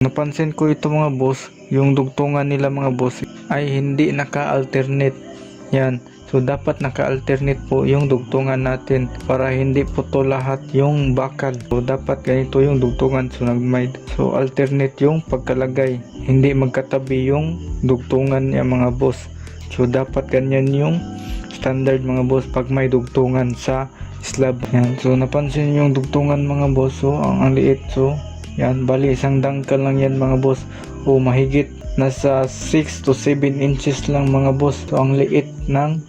Napansin ko ito mga boss, yung dugtungan nila mga boss ay hindi naka-alternate. Yan. So dapat naka-alternate po yung dugtungan natin para hindi po to lahat yung bakal. So dapat ganito yung dugtungan. So alternate yung pagkalagay. Hindi magkatabi yung dugtungan niya mga boss. So dapat ganyan yung standard mga boss pag may dugtungan sa slab. Yan. So napansin yung dugtungan mga boss. So ang liit. So yan, bali isang dangkal lang yan mga boss. O mahigit nasa 6 to 7 inches lang mga boss. So ang liit ng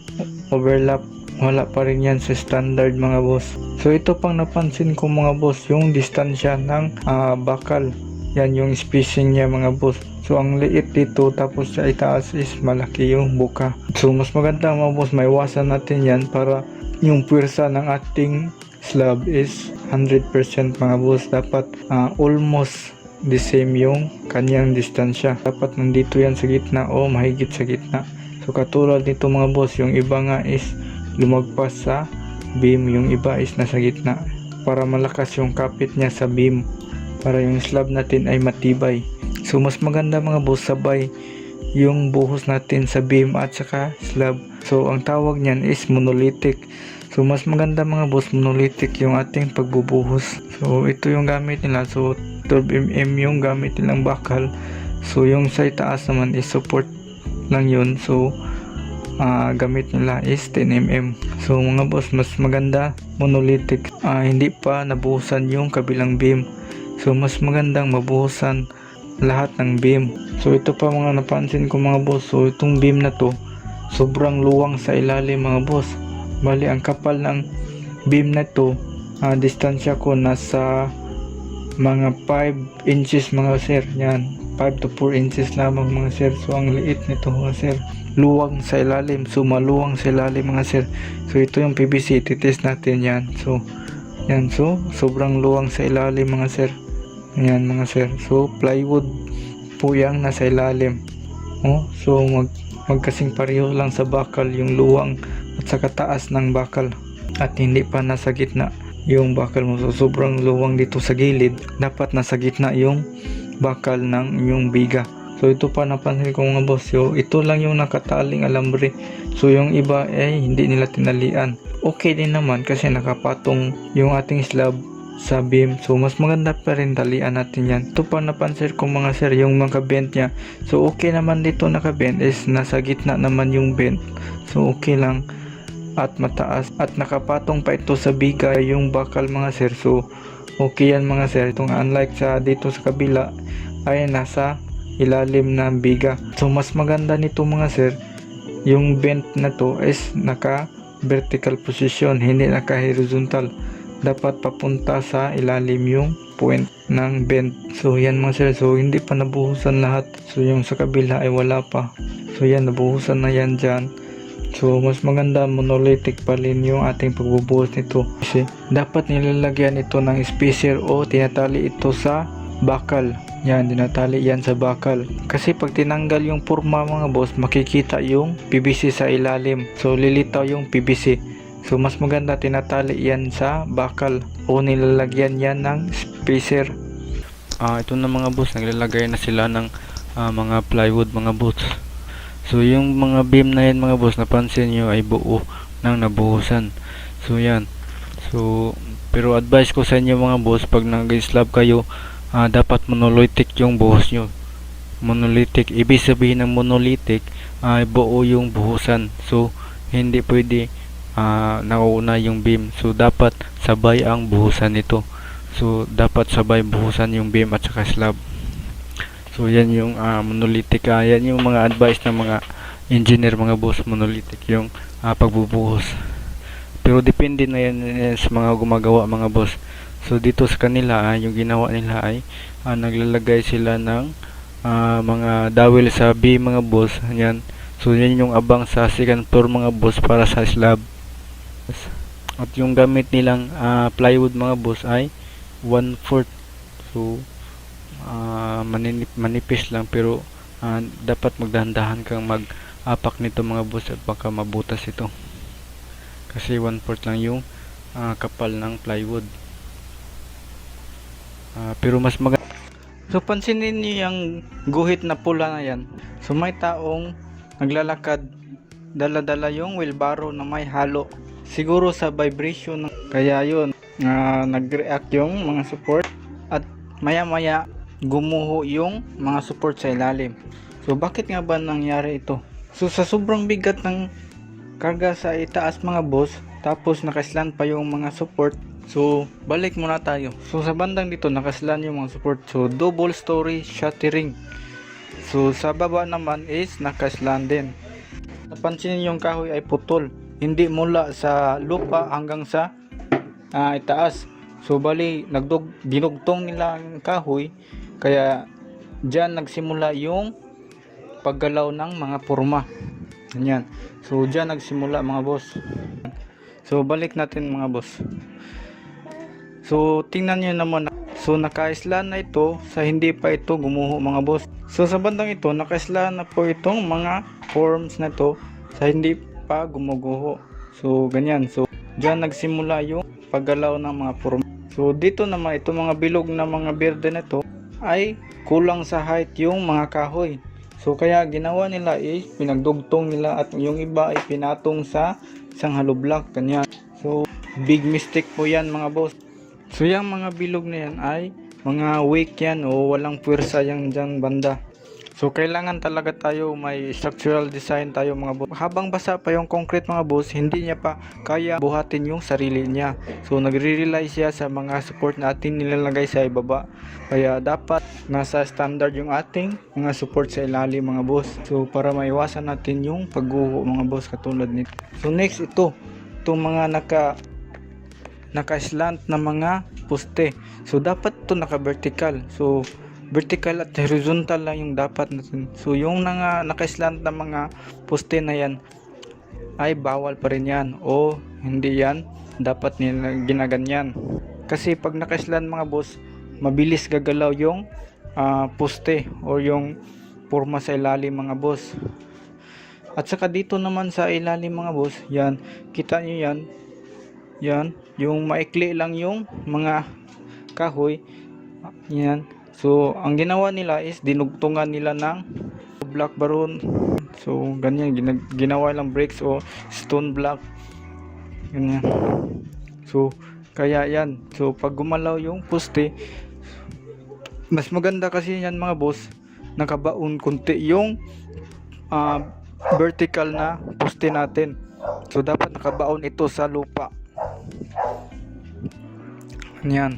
overlap. Wala pa rin yan sa standard mga boss. So ito pang napansin ko mga boss, yung distansya ng bakal. Yan yung spacing niya mga boss. So ang liit dito, tapos sa itaas is malaki yung buka. So mas maganda mga boss, maiwasan natin yan para yung puwersa ng ating slab is 100% mga boss. Dapat almost the same yung kanyang distansya. Dapat nandito yan sa gitna o mahigit sa gitna. So katulad nito mga boss, yung iba nga is lumagpas sa beam, yung iba is nasa gitna para malakas yung kapit niya sa beam, para yung slab natin ay matibay. So mas maganda mga boss, sabay yung buhos natin sa beam at saka slab. So ang tawag niyan is monolithic. So mas maganda mga boss, monolithic yung ating pagbubuhos. So ito yung gamit nila. So 12mm yung gamit nilang bakal. So yung sa itaas naman is support lang yun. So gamit nila is 10mm. So mga boss, mas maganda monolithic. Hindi pa nabuhusan yung kabilang beam. So mas magandang mabuhusan lahat ng beam. So ito pa mga napansin ko mga boss. So itong beam na to sobrang luwang sa ilalim mga boss. Bali ang kapal ng beam na to, distansya ko nasa mga 5 inches mga sir. Yan, 5 to 4 inches lamang mga sir. So ang liit nito mga sir, luwang sa ilalim. So maluwang sa ilalim mga sir. So ito yung PVC, titest natin yan. So yan, so sobrang luwang sa ilalim mga sir. Yan mga sir. So plywood po yang nasa ilalim. So magkasing pareho lang sa bakal yung luwang at saka taas ng bakal, at hindi pa nasa gitna yung bakal mo. So sobrang luwang dito sa gilid, dapat nasa gitna yung bakal ng yung biga. So ito pa napansin ko mga boss, so ito lang yung nakataling alambre. So yung iba ay hindi nila tinalian. Okay din naman kasi nakapatong yung ating slab sa beam. So mas maganda pa rin talian natin yan. Ito pa napansin ko mga sir, yung mga bend nya. So okay naman dito nakabend, is nasa gitna naman yung bend. So okay lang at mataas, at nakapatong pa ito sa biga yung bakal mga sir. So okay yan mga sir. Itong unlike sa dito sa kabila ay nasa ilalim ng biga. So mas maganda nito mga sir, yung bend na to is naka vertical position, hindi naka horizontal. Dapat papunta sa ilalim yung point ng bend. So yan mga sir. So hindi pa nabuhusan lahat. So yung sa kabila ay wala pa. So yan, nabuhusan na yan dyan. So mas maganda monolithic pa rin yung ating pagbubuhos nito, kasi dapat nilalagyan ito ng spacer o tinatali ito sa bakal. Yan, tinatali yan sa bakal. Kasi pag tinanggal yung forma mga boss, makikita yung PVC sa ilalim. So lilitaw yung PVC. So mas maganda tinatali yan sa bakal o nilalagyan yan ng spacer. Ito na mga boss, naglalagay na sila ng mga plywood mga boss. So yung mga beam na yan mga boss, napansin nyo ay buo nang nabuhusan. So yan. So pero advice ko sa inyo mga boss, pag nag-slab kayo, dapat monolithic yung buhos nyo. Monolithic, ibig sabihin ng monolithic ay buo yung buhusan. So hindi pwede nauna yung beam. So dapat sabay ang buhusan nito. So dapat sabay buhusan yung beam at saka slab. So yan yung monolithic. Yan yung mga advice ng mga engineer mga boss, monolithic yung pagbubuhos. Pero depende na yan sa mga gumagawa mga boss. So dito sa kanila, yung ginawa nila ay naglalagay sila ng mga dowel sa beam mga boss. Yan. So yan yung abang sa second floor mga boss para sa slab. At yung gamit nilang plywood mga boss ay 1/4. So manipis lang, pero dapat magdahan-dahan kang mag-apak nito mga boss, at baka mabutas ito kasi 1/4 lang yung kapal ng plywood. Pero mas maganda So pansinin niyo yung guhit na pula na yan. So may taong naglalakad, dala-dala yung wheelbarrow na may halo. Siguro sa vibration, kaya yun, nag-react yung mga support at maya-maya gumuho yung mga support sa ilalim. So bakit nga ba nangyari ito? So sa sobrang bigat ng karga sa itaas mga boss, tapos nakaslan pa yung mga support. So balik muna tayo. So sa bandang dito nakaslan yung mga support. So double story shattering. So sa baba naman is nakaslan din. Napansin yung kahoy ay putol, hindi mula sa lupa hanggang sa itaas. So bali dinugtong nila ang kahoy, kaya diyan nagsimula yung paggalaw ng mga porma. Ganyan. So diyan nagsimula mga boss. So balik natin mga boss. So tingnan niyo naman. So nakaislan na ito sa hindi pa ito gumuho mga boss. So sa bandang ito nakaislan na po itong mga forms na to sa hindi pa gumuguho. So ganyan. So diyan nagsimula yung paggalaw ng mga forma. So dito naman itong mga bilog na mga berde na to ay kulang sa height yung mga kahoy. So kaya ginawa nila is pinagdugtong nila at yung iba ay pinatong sa isang hollow block. Ganyan. So big mistake po yan mga boss. So yung mga bilog na yan ay mga weak yan o walang puwersa yan dyan banda. So kailangan talaga tayo may structural design tayo mga boss. Habang basa pa yung concrete mga boss, hindi niya pa kaya buhatin yung sarili niya. So nagre-rely siya sa mga support na ating nilalagay sa ibaba. Kaya dapat nasa standard yung ating mga support sa ilalim mga boss. So para maiwasan natin yung pagguho mga boss katulad nito. So next itong mga naka-slant na mga poste. So dapat ito naka-vertical. So vertical at horizontal lang yung dapat natin. So yung naka-slant na mga poste na yan ay bawal pa rin yan o hindi yan dapat nila ginaganyan. Kasi pag naka-slant mga boss, mabilis gagalaw yung poste o yung porma sa ilalim mga boss. At saka dito naman sa ilalim mga boss, yan, kita nyo yan. Yan, yung maikli lang yung mga kahoy. Yan. So, ang ginawa nila is dinugtungan nila ng block baron. So, ganyan, ginawa lang bricks o stone block. Ganyan. So, kaya yan. So, pag gumalaw yung poste, mas maganda kasi yan mga boss, nakabaon kunti yung vertical na poste natin. So, dapat nakabaon ito sa lupa. Yan.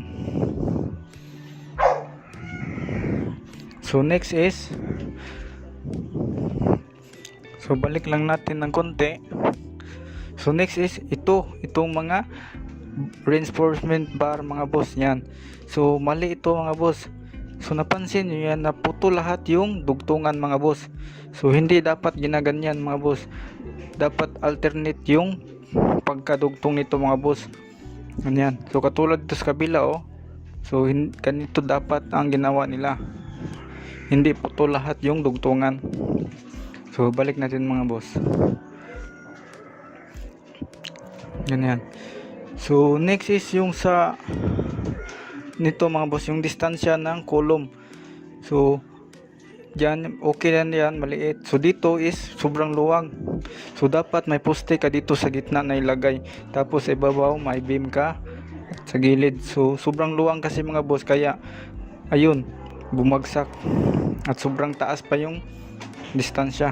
So next is, so balik lang natin ng konti. So next is itong mga reinforcement bar mga boss. Yan. So mali ito mga boss. So napansin nyo yan na puto lahat yung dugtungan mga boss. So hindi dapat ginaganyan mga boss. Dapat alternate yung pagkadugtong nito mga boss. Ganyan. So katulad dito sa kabila So ganito dapat ang ginawa nila. Hindi puto lahat yung dugtungan. So balik natin mga boss. Ganyan. So next is yung sa nito mga boss, yung distansya ng column. So diyan okay lang yan, maliit. So dito is sobrang luwag. So dapat may poste ka dito sa gitna na ilagay. Tapos ibabaw may beam ka sa gilid. So sobrang luwag kasi mga boss, kaya ayun, bumagsak. At sobrang taas pa yung distansya.